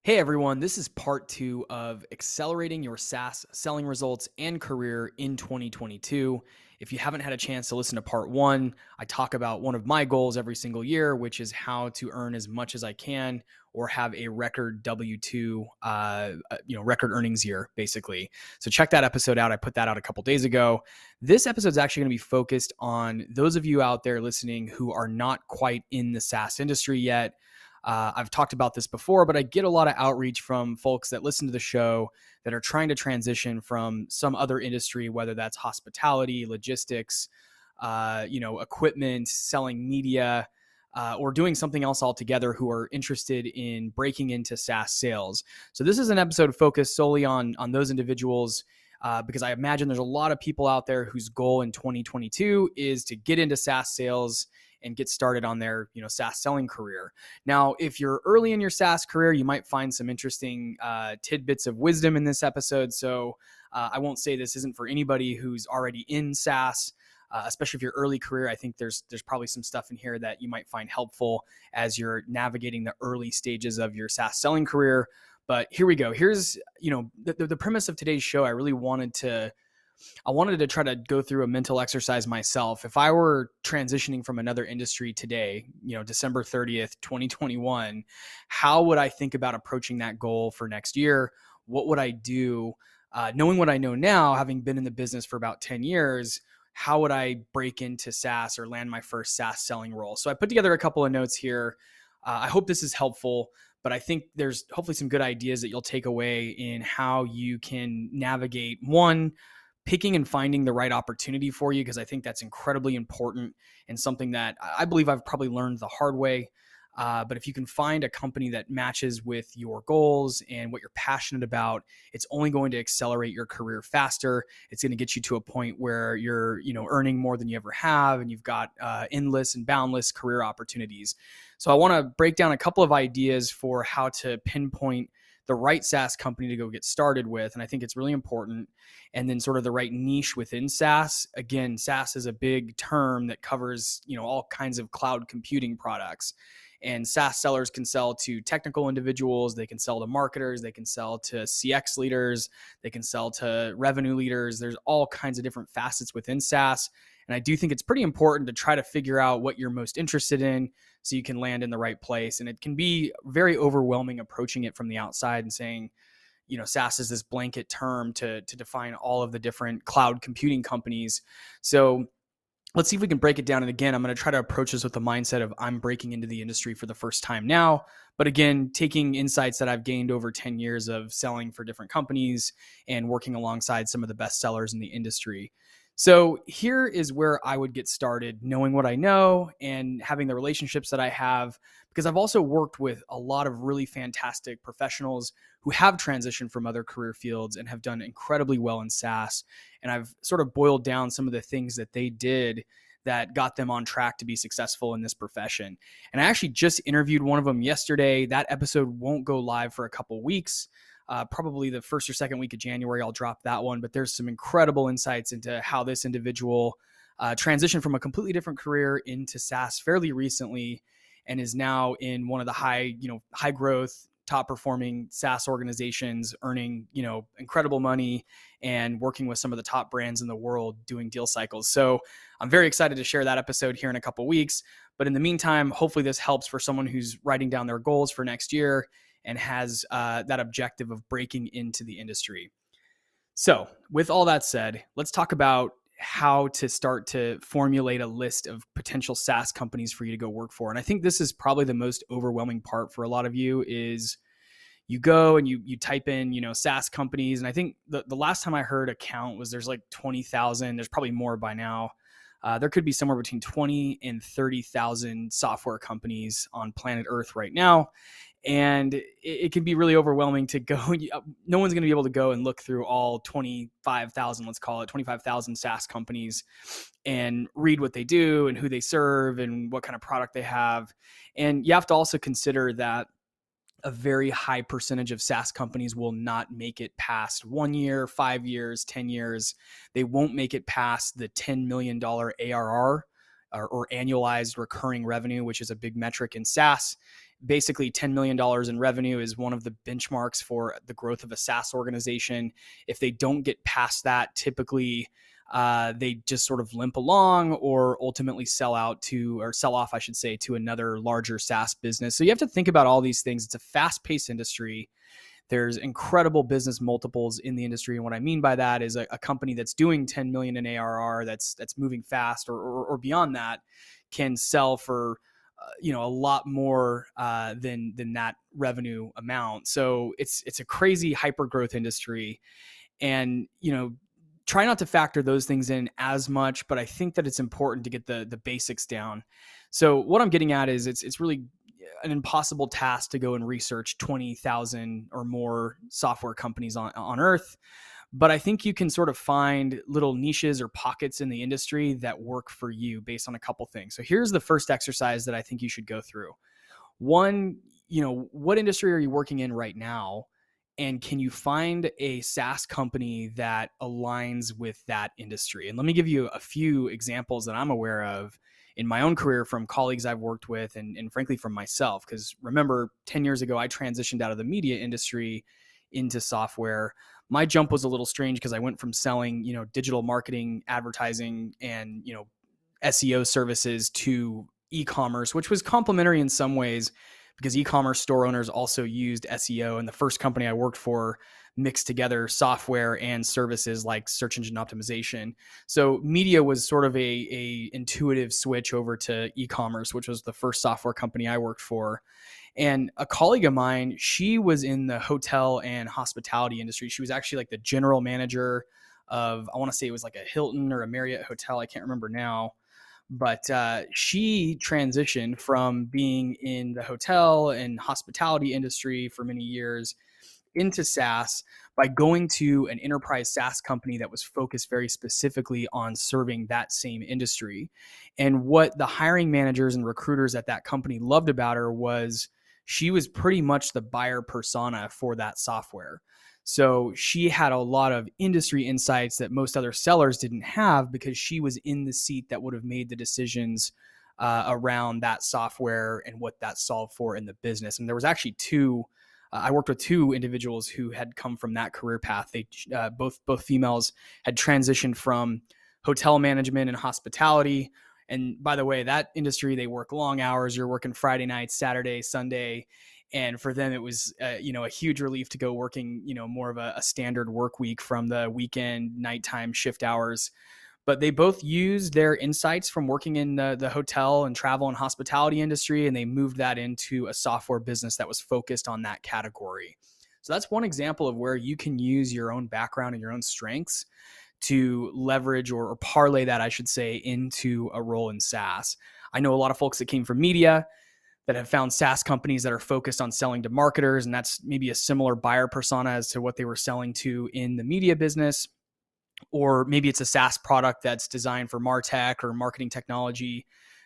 Hey everyone, this is part two of accelerating your SaaS selling results and career in 2022. If you haven't had a chance to listen to part one, I talk about one of my goals every single year, which is how to earn as much as I can or have a record W-2, record earnings year, basically. So check that episode out. I put that out a couple days ago. This episode is actually going to be focused on those of you out there listening who are not quite in the SaaS industry yet. I've talked about this before, but I get a lot of outreach from folks that listen to the show that are trying to transition from some other industry, whether that's hospitality, logistics, equipment, selling media, or doing something else altogether, who are interested in breaking into SaaS sales. So this is an episode focused solely on those individuals. Because I imagine there's a lot of people out there whose goal in 2022 is to get into SaaS sales and get started on their SaaS selling career. Now, if you're early in your SaaS career, you might find some interesting tidbits of wisdom in this episode. So I won't say this isn't for anybody who's already in SaaS. Especially if you're early career, I think there's probably some stuff in here that you might find helpful as you're navigating the early stages of your SaaS selling career. But here we go. Here's the premise of today's show. I wanted to try to go through a mental exercise myself. If I were transitioning from another industry today, December 30th, 2021, how would I think about approaching that goal for next year? What would I do? Knowing what I know now, having been in the business for about 10 years, how would I break into SaaS or land my first SaaS selling role? So I put together a couple of notes here. I hope this is helpful, but I think there's hopefully some good ideas that you'll take away in how you can navigate, one, picking and finding the right opportunity for you, because I think that's incredibly important and something that I believe I've probably learned the hard way. But if you can find a company that matches with your goals and what you're passionate about, it's only going to accelerate your career faster. It's going to get you to a point where you're, earning more than you ever have, and you've got endless and boundless career opportunities. So I want to break down a couple of ideas for how to pinpoint the right SaaS company to go get started with. And I think it's really important. And then sort of the right niche within SaaS. Again, SaaS is a big term that covers, all kinds of cloud computing products. And SaaS sellers can sell to technical individuals. They can sell to marketers. They can sell to CX leaders. They can sell to revenue leaders. There's all kinds of different facets within SaaS. And I do think it's pretty important to try to figure out what you're most interested in so you can land in the right place. And it can be very overwhelming approaching it from the outside and saying, SaaS is this blanket term to define all of the different cloud computing companies. So let's see if we can break it down. And again, I'm going to try to approach this with the mindset of I'm breaking into the industry for the first time now. But again, taking insights that I've gained over 10 years of selling for different companies and working alongside some of the best sellers in the industry. So here is where I would get started, knowing what I know and having the relationships that I have, because I've also worked with a lot of really fantastic professionals who have transitioned from other career fields and have done incredibly well in SaaS. And I've sort of boiled down some of the things that they did that got them on track to be successful in this profession. And I actually just interviewed one of them yesterday. That episode won't go live for a couple weeks. Probably the first or second week of January, I'll drop that one. But there's some incredible insights into how this individual transitioned from a completely different career into SaaS fairly recently, and is now in one of the high growth, top performing SaaS organizations, earning, incredible money and working with some of the top brands in the world doing deal cycles. So I'm very excited to share that episode here in a couple of weeks. But in the meantime, hopefully this helps for someone who's writing down their goals for next year and has that objective of breaking into the industry. So with all that said, let's talk about how to start to formulate a list of potential SaaS companies for you to go work for. And I think this is probably the most overwhelming part for a lot of you is you go and you type in, SaaS companies. And I think the last time I heard a count was there's like 20,000. There's probably more by now. There could be somewhere between 20 and 30,000 software companies on planet Earth right now. And it can be really overwhelming to go. No one's going to be able to go and look through all 25,000, let's call it 25,000 SaaS companies and read what they do and who they serve and what kind of product they have. And you have to also consider that a very high percentage of SaaS companies will not make it past 1 year, 5 years, 10 years. They won't make it past the $10 million ARR or annualized recurring revenue, which is a big metric in SaaS. Basically, $10 million in revenue is one of the benchmarks for the growth of a SaaS organization. If they don't get past that, typically they just sort of limp along or ultimately sell off, I should say, to another larger SaaS business. So you have to think about all these things. It's a fast-paced industry. There's incredible business multiples in the industry. And what I mean by that is a company that's doing 10 million in ARR that's moving fast or beyond that can sell for a lot more than that revenue amount. So it's a crazy hyper growth industry. And try not to factor those things in as much, but I think that it's important to get the basics down. So what I'm getting at is it's really an impossible task to go and research 20,000 or more software companies on Earth. But I think you can sort of find little niches or pockets in the industry that work for you based on a couple things. So here's the first exercise that I think you should go through. One, what industry are you working in right now? And can you find a SaaS company that aligns with that industry? And let me give you a few examples that I'm aware of in my own career from colleagues I've worked with and frankly from myself. Because remember, 10 years ago, I transitioned out of the media industry into software. My jump was a little strange because I went from selling, digital marketing, advertising, and, SEO services to e-commerce, which was complementary in some ways because e-commerce store owners also used SEO. And the first company I worked for mixed together software and services like search engine optimization. So media was sort of a intuitive switch over to e-commerce, which was the first software company I worked for. And a colleague of mine, she was in the hotel and hospitality industry. She was actually like the general manager of, I want to say it was like a Hilton or a Marriott hotel. I can't remember now. But she transitioned from being in the hotel and hospitality industry for many years into SaaS by going to an enterprise SaaS company that was focused very specifically on serving that same industry. And what the hiring managers and recruiters at that company loved about her was she was pretty much the buyer persona for that software. So she had a lot of industry insights that most other sellers didn't have because she was in the seat that would have made the decisions around that software and what that solved for in the business. And there was actually I worked with two individuals who had come from that career path. They both females had transitioned from hotel management and hospitality. And by the way, that industry, they work long hours. You're working Friday night, Saturday, Sunday. And for them, it was, a huge relief to go working, more of a standard work week from the weekend, nighttime shift hours. But they both used their insights from working in the hotel and travel and hospitality industry, and they moved that into a software business that was focused on that category. So that's one example of where you can use your own background and your own strengths to leverage or parlay that, I should say, into a role in SaaS. I know a lot of folks that came from media that have found SaaS companies that are focused on selling to marketers, and that's maybe a similar buyer persona as to what they were selling to in the media business. Or maybe it's a SaaS product that's designed for MarTech or marketing technology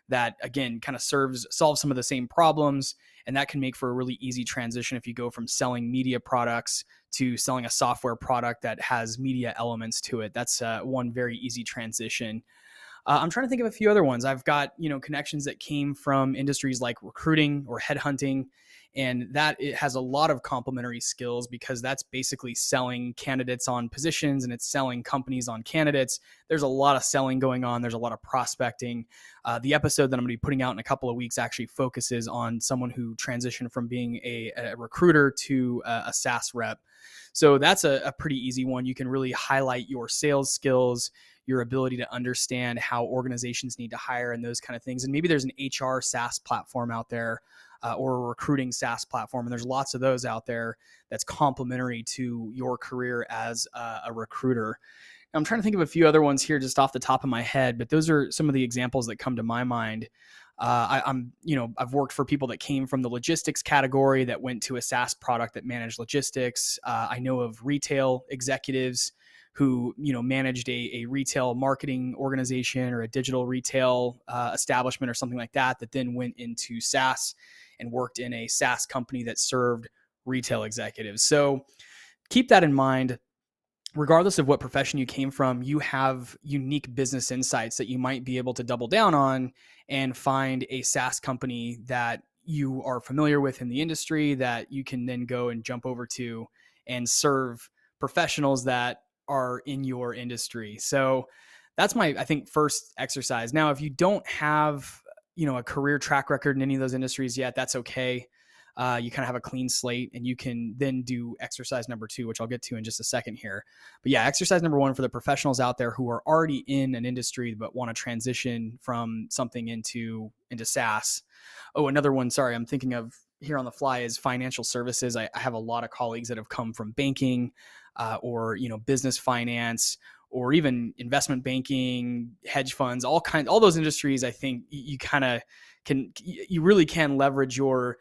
that, again, kind of solves some of the same problems. And that can make for a really easy transition if you go from selling media products to selling a software product that has media elements to it. That's one very easy transition. I'm trying to think of a few other ones. I've got, connections that came from industries like recruiting or headhunting, and that it has a lot of complementary skills because that's basically selling candidates on positions and it's selling companies on candidates. There's a lot of selling going on. There's a lot of prospecting. The episode that I'm going to be putting out in a couple of weeks actually focuses on someone who transitioned from being a recruiter to a SaaS rep. So that's a pretty easy one. You can really highlight your sales skills, your ability to understand how organizations need to hire and those kind of things. And maybe there's an HR SaaS platform out there or a recruiting SaaS platform. And there's lots of those out there that's complementary to your career as a recruiter. Now, I'm trying to think of a few other ones here just off the top of my head, but those are some of the examples that come to my mind. I've worked for people that came from the logistics category that went to a SaaS product that managed logistics. I know of retail executives who, managed a retail marketing organization or a digital retail establishment or something like that then went into SaaS and worked in a SaaS company that served retail executives. So keep that in mind. regardless of what profession you came from, you have unique business insights that you might be able to double down on and find a SaaS company that you are familiar with in the industry that you can then go and jump over to and serve professionals that are in your industry. So that's my, I think, first exercise. Now, if you don't have, a career track record in any of those industries yet, that's okay. You kind of have a clean slate, and you can then do exercise number 2, which I'll get to in just a second here. But yeah, exercise number 1 for the professionals out there who are already in an industry but want to transition from something into SaaS. Oh, another one, sorry, I'm thinking of here on the fly is financial services. I have a lot of colleagues that have come from banking or business finance, or even investment banking, hedge funds, all those industries. I think you really can leverage your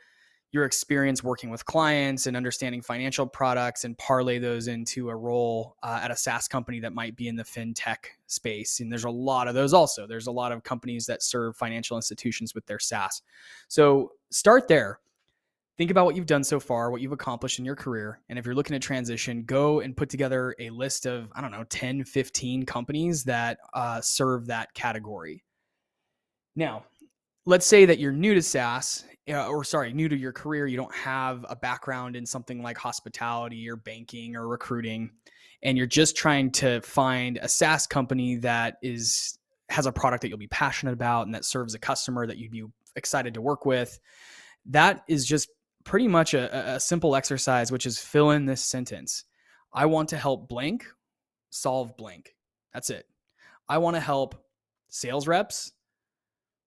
experience working with clients and understanding financial products and parlay those into a role at a SaaS company that might be in the fintech space. And there's a lot of those also. There's a lot of companies that serve financial institutions with their SaaS. So start there. Think about what you've done so far, what you've accomplished in your career. And if you're looking to transition, go and put together a list of, 10, 15 companies that serve that category. Now, let's say that you're new to SaaS, new to your career. You don't have a background in something like hospitality or banking or recruiting, and you're just trying to find a SaaS company that has a product that you'll be passionate about and that serves a customer that you'd be excited to work with. That is just pretty much a simple exercise, which is fill in this sentence. I want to help blank solve blank. That's it. I want to help sales reps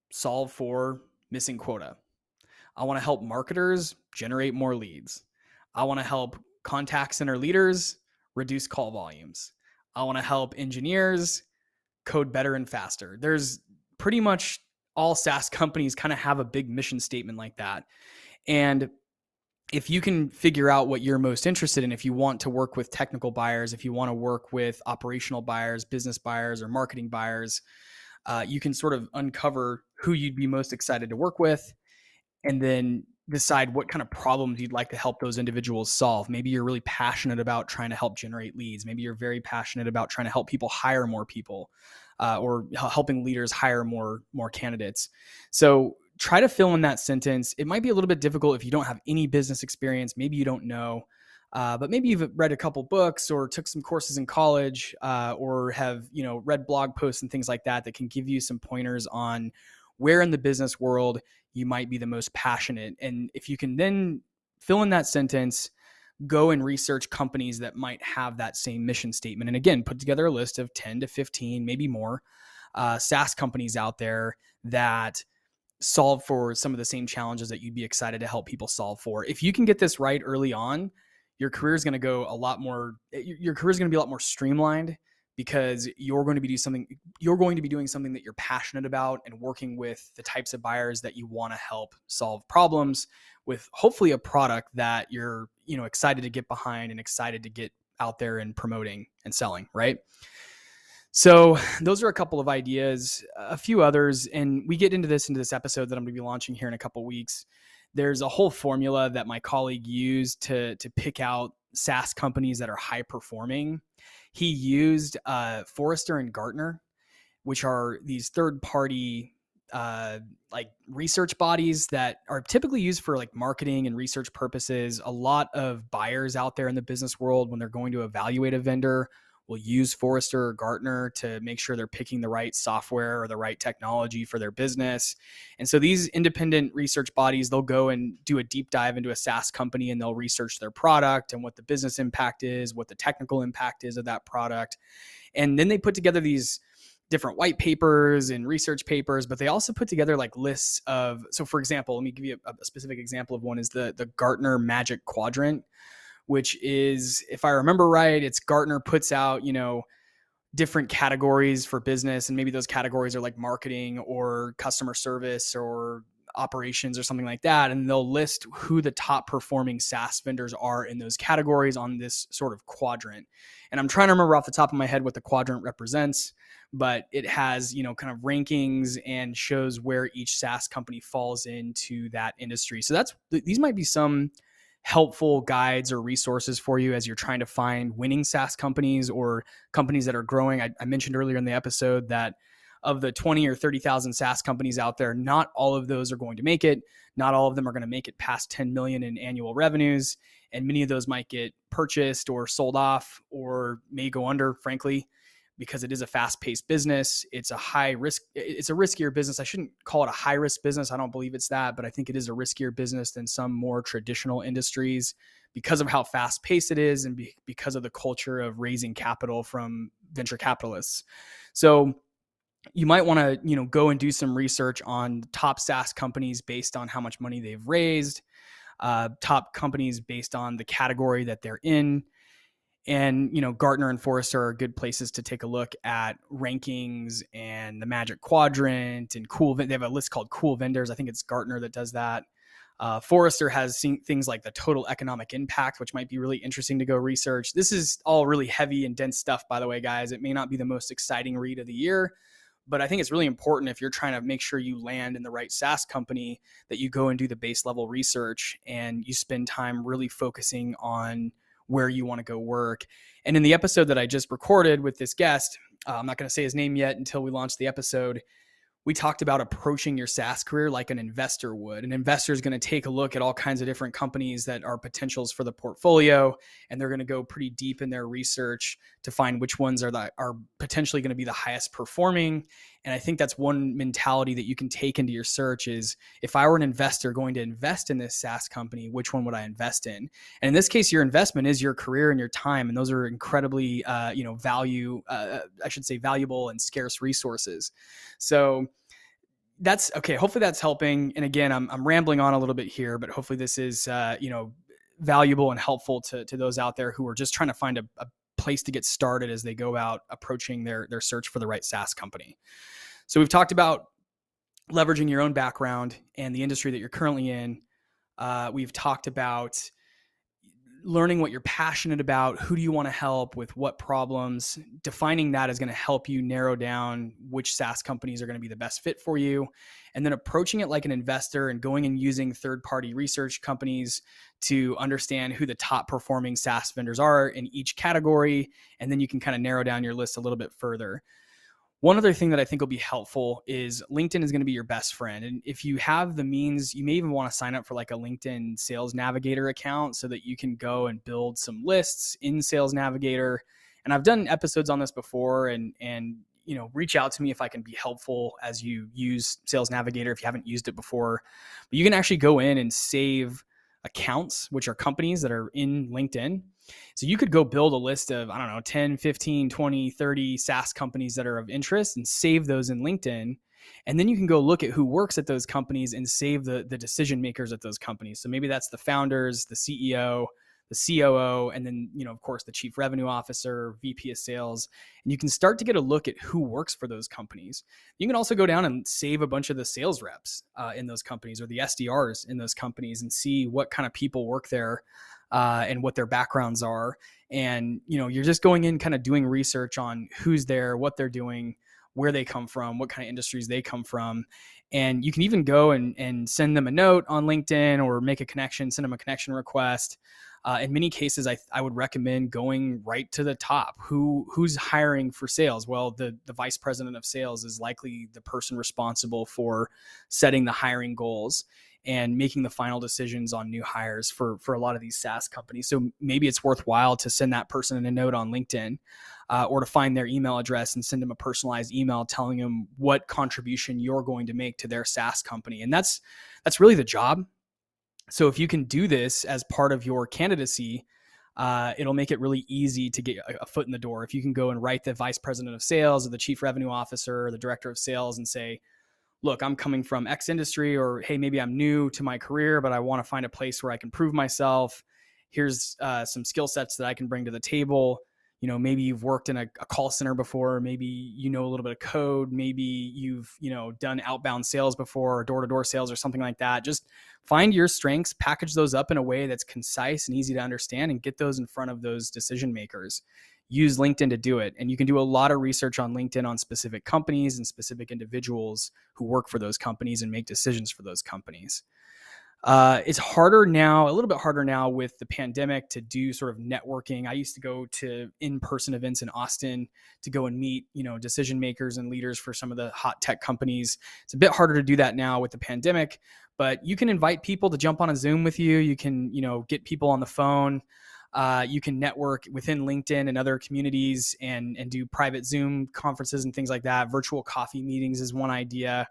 solve for missing quota. I want to help marketers generate more leads. I want to help contact center leaders reduce call volumes. I want to help engineers code better and faster. There's pretty much all SaaS companies kind of have a big mission statement like that. And if you can figure out what you're most interested in, if you want to work with technical buyers, if you want to work with operational buyers, business buyers, or marketing buyers, you can sort of uncover who you'd be most excited to work with, and then decide what kind of problems you'd like to help those individuals solve. Maybe you're really passionate about trying to help generate leads. Maybe you're very passionate about trying to help people hire more people, or helping leaders hire more candidates. So try to fill in that sentence. It might be a little bit difficult if you don't have any business experience. Maybe you don't know, but maybe you've read a couple books or took some courses in college, or have read blog posts and things like that that can give you some pointers on where in the business world you might be the most passionate. And if you can then fill in that sentence, go and research companies that might have that same mission statement. And again, put together a list of 10 to 15, maybe more, SaaS companies out there that solve for some of the same challenges that you'd be excited to help people solve for. If you can get this right early on, your career is going to go a lot more, your career is going to be a lot more streamlined, because you're going to be doing something that you're passionate about and working with the types of buyers that you want to help solve problems with, hopefully a product that you're, excited to get behind and excited to get out there and promoting and selling, right? So those are a couple of ideas, a few others, and we get into this episode that I'm going to be launching here in a couple of weeks. There's a whole formula that my colleague used to pick out SaaS companies that are high performing. He used Forrester and Gartner, which are these third-party like research bodies that are typically used for like marketing and research purposes. A lot of buyers out there in the business world, when they're going to evaluate a vendor, will use Forrester or Gartner to make sure they're picking the right software or the right technology for their business. And so these independent research bodies, they'll go and do a deep dive into a SaaS company, and they'll research their product and what the business impact is, what the technical impact is of that product. And then they put together these different white papers and research papers, but they also put together like lists of, so for example, let me give you a specific example of one, is the Gartner Magic Quadrant, which is, if I remember right, it's Gartner puts out, different categories for business. And maybe those categories are like marketing or customer service or operations or something like that. And they'll list who the top performing SaaS vendors are in those categories on this sort of quadrant. And I'm trying to remember off the top of my head what the quadrant represents, but it has, kind of rankings and shows where each SaaS company falls into that industry. So these might be some helpful guides or resources for you as you're trying to find winning SaaS companies or companies that are growing. I mentioned earlier in the episode that of the 20 or 30,000 SaaS companies out there, not all of those are going to make it. Not all of them are going to make it past 10 million in annual revenues. And many of those might get purchased or sold off or may go under, frankly, because it is a fast-paced business. It's a high risk. It's a riskier business. I shouldn't call it a high-risk business. I don't believe it's that, but I think it is a riskier business than some more traditional industries because of how fast-paced it is and because of the culture of raising capital from venture capitalists. So you might want to, go and do some research on top SaaS companies based on how much money they've raised, top companies based on the category that they're in. And, Gartner and Forrester are good places to take a look at rankings and the Magic Quadrant and they have a list called Cool Vendors. I think it's Gartner that does that. Forrester has things like the total economic impact, which might be really interesting to go research. This is all really heavy and dense stuff, by the way, guys. It may not be the most exciting read of the year, but I think it's really important if you're trying to make sure you land in the right SaaS company that you go and do the base level research and you spend time really focusing on where you want to go work. And in the episode that I just recorded with this guest, I'm not going to say his name yet until we launch the episode. We talked about approaching your SaaS career like an investor would. An investor is going to take a look at all kinds of different companies that are potentials for the portfolio, and they're going to go pretty deep in their research to find which ones are potentially going to be the highest performing. And I think that's one mentality that you can take into your search is, if I were an investor going to invest in this SaaS company, which one would I invest in? And in this case, your investment is your career and your time, and those are incredibly, valuable and scarce resources. So that's okay. Hopefully that's helping. And again, I'm rambling on a little bit here, but hopefully this is, valuable and helpful to those out there who are just trying to find a place to get started as they go out approaching their search for the right SaaS company. So we've talked about leveraging your own background and the industry that you're currently in. We've talked about learning what you're passionate about, who do you want to help with what problems. Defining that is going to help you narrow down which SaaS companies are going to be the best fit for you. And then approaching it like an investor and going and using third-party research companies to understand who the top performing SaaS vendors are in each category. And then you can kind of narrow down your list a little bit further. One other thing that I think will be helpful is LinkedIn is going to be your best friend. And if you have the means, you may even want to sign up for like a LinkedIn Sales Navigator account so that you can go and build some lists in Sales Navigator. And I've done episodes on this before, and reach out to me if I can be helpful as you use Sales Navigator if you haven't used it before. But you can actually go in and save accounts, which are companies that are in LinkedIn. So you could go build a list of, 10, 15, 20, 30 SaaS companies that are of interest and save those in LinkedIn. And then you can go look at who works at those companies and save the decision makers at those companies. So maybe that's the founders, the CEO, the COO, and then, of course, the chief revenue officer, VP of sales. And you can start to get a look at who works for those companies. You can also go down and save a bunch of the sales reps in those companies or the SDRs in those companies and see what kind of people work there and what their backgrounds are. And, you're just going in kind of doing research on who's there, what they're doing, where they come from, what kind of industries they come from. And you can even go and send them a note on LinkedIn or make a connection, send them a connection request. In many cases, I would recommend going right to the top. Who's hiring for sales? Well, the vice president of sales is likely the person responsible for setting the hiring goals and making the final decisions on new hires for a lot of these SaaS companies. So maybe it's worthwhile to send that person a note on LinkedIn or to find their email address and send them a personalized email telling them what contribution you're going to make to their SaaS company. And that's really the job. So if you can do this as part of your candidacy, it'll make it really easy to get a foot in the door. If you can go and write the vice president of sales or the chief revenue officer or the director of sales and say, look, I'm coming from X industry, or, hey, maybe I'm new to my career, but I want to find a place where I can prove myself. Here's some skill sets that I can bring to the table. Maybe you've worked in a call center before. Maybe you know a little bit of code. Maybe you've, done outbound sales before or door-to-door sales or something like that. Just find your strengths, package those up in a way that's concise and easy to understand, and get those in front of those decision makers. Use LinkedIn to do it. And you can do a lot of research on LinkedIn on specific companies and specific individuals who work for those companies and make decisions for those companies. It's harder now, a little bit harder now with the pandemic to do sort of networking. I used to go to in-person events in Austin to go and meet, decision makers and leaders for some of the hot tech companies. It's a bit harder to do that now with the pandemic, but you can invite people to jump on a Zoom with you. You can, get people on the phone. You can network within LinkedIn and other communities and do private Zoom conferences and things like that. Virtual coffee meetings is one idea.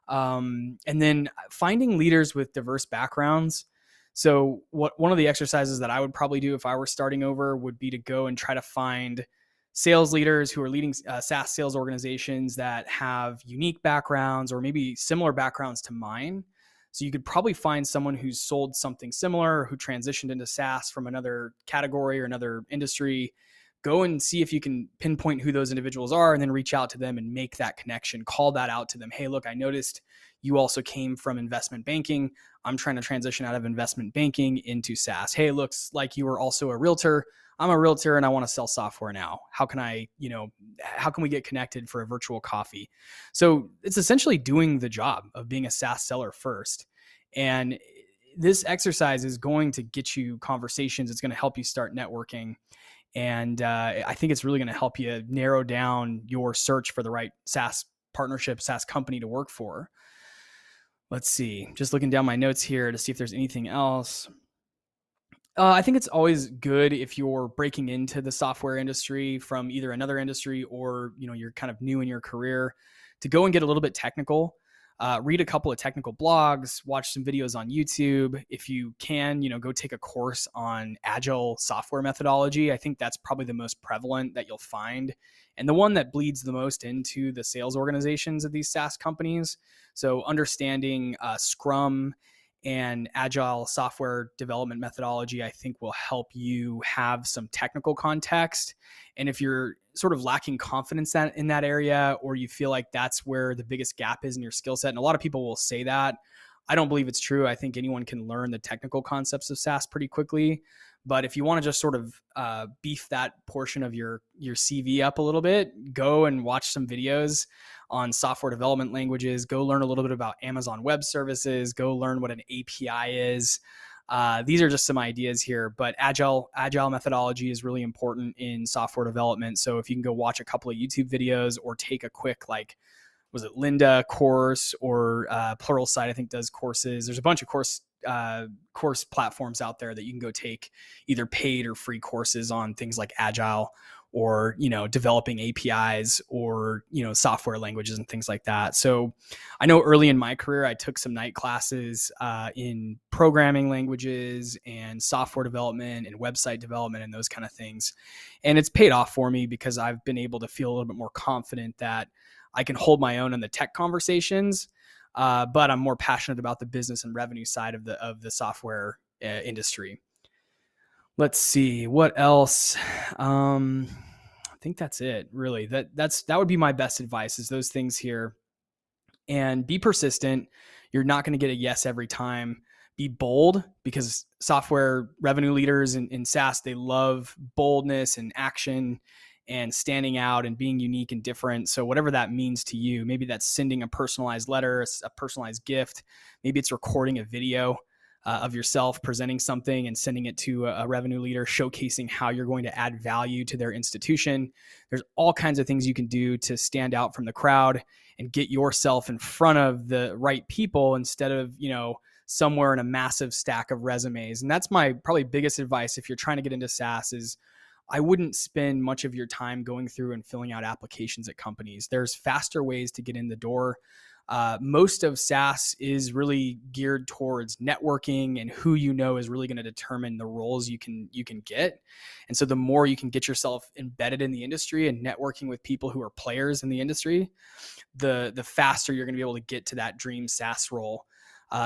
And then finding leaders with diverse backgrounds. So one of the exercises that I would probably do if I were starting over would be to go and try to find sales leaders who are leading SaaS sales organizations that have unique backgrounds or maybe similar backgrounds to mine. So you could probably find someone who's sold something similar, who transitioned into SaaS from another category or another industry. Go and see if you can pinpoint who those individuals are and then reach out to them and make that connection. Call that out to them. Hey, look, I noticed you also came from investment banking. I'm trying to transition out of investment banking into SaaS. Hey, looks like you were also a realtor. I'm a realtor and I want to sell software now. How can how can we get connected for a virtual coffee? So it's essentially doing the job of being a SaaS seller first. And this exercise is going to get you conversations. It's going to help you start networking. And I think it's really going to help you narrow down your search for the right SaaS partnership, SaaS company to work for. Let's see, just looking down my notes here to see if there's anything else. I think it's always good if you're breaking into the software industry from either another industry or, you're kind of new in your career, to go and get a little bit technical. Read a couple of technical blogs, watch some videos on YouTube. If you can, go take a course on agile software methodology. I think that's probably the most prevalent that you'll find, and the one that bleeds the most into the sales organizations of these SaaS companies. So understanding Scrum and agile software development methodology, I think, will help you have some technical context. And if you're sort of lacking confidence in that area, or you feel like that's where the biggest gap is in your skill set, and a lot of people will say that, I don't believe it's true. I think anyone can learn the technical concepts of SaaS pretty quickly. But if you want to just sort of beef that portion of your CV up a little bit, go and watch some videos on software development languages. Go learn a little bit about Amazon Web Services. Go learn what an API is. These are just some ideas here, but agile methodology is really important in software development. So if you can go watch a couple of YouTube videos or take a quick, was it Lynda course or Pluralsight, I think, does courses. There's a bunch of course platforms out there that you can go take either paid or free courses on things like agile or, developing APIs or, software languages and things like that. So I know early in my career, I took some night classes in programming languages and software development and website development and those kind of things. And it's paid off for me because I've been able to feel a little bit more confident that I can hold my own in the tech conversations, but I'm more passionate about the business and revenue side of the software industry. Let's see what else. I think that's it. Really, that would be my best advice, is those things here. And be persistent. You're not going to get a yes every time. Be bold, because software revenue leaders in SaaS, they love boldness and action and standing out and being unique and different. So whatever that means to you, maybe that's sending a personalized letter, a personalized gift. Maybe it's recording a video of yourself presenting something and sending it to a revenue leader, showcasing how you're going to add value to their institution. There's all kinds of things you can do to stand out from the crowd and get yourself in front of the right people instead of, somewhere in a massive stack of resumes. And that's my probably biggest advice if you're trying to get into SaaS, is I wouldn't spend much of your time going through and filling out applications at companies. There's faster ways to get in the door. Most of SaaS is really geared towards networking, and who is really going to determine the roles you can get. And so the more you can get yourself embedded in the industry and networking with people who are players in the industry, the faster you're going to be able to get to that dream SaaS role.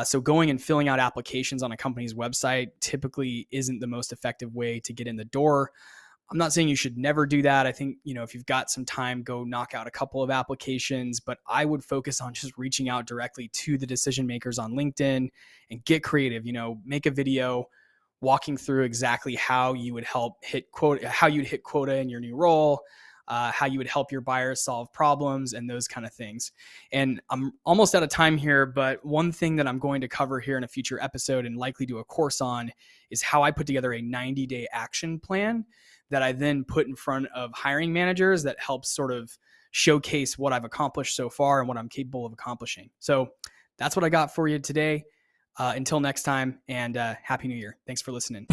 So going and filling out applications on a company's website typically isn't the most effective way to get in the door. I'm not saying you should never do that. I think, if you've got some time, go knock out a couple of applications, but I would focus on just reaching out directly to the decision makers on LinkedIn and get creative. Make a video walking through exactly how you would hit quota in your new role. how you would help your buyers solve problems and those kind of things. And I'm almost out of time here, but one thing that I'm going to cover here in a future episode and likely do a course on is how I put together a 90-day action plan that I then put in front of hiring managers that helps sort of showcase what I've accomplished so far and what I'm capable of accomplishing. So that's what I got for you today. Until next time, and Happy New Year. Thanks for listening.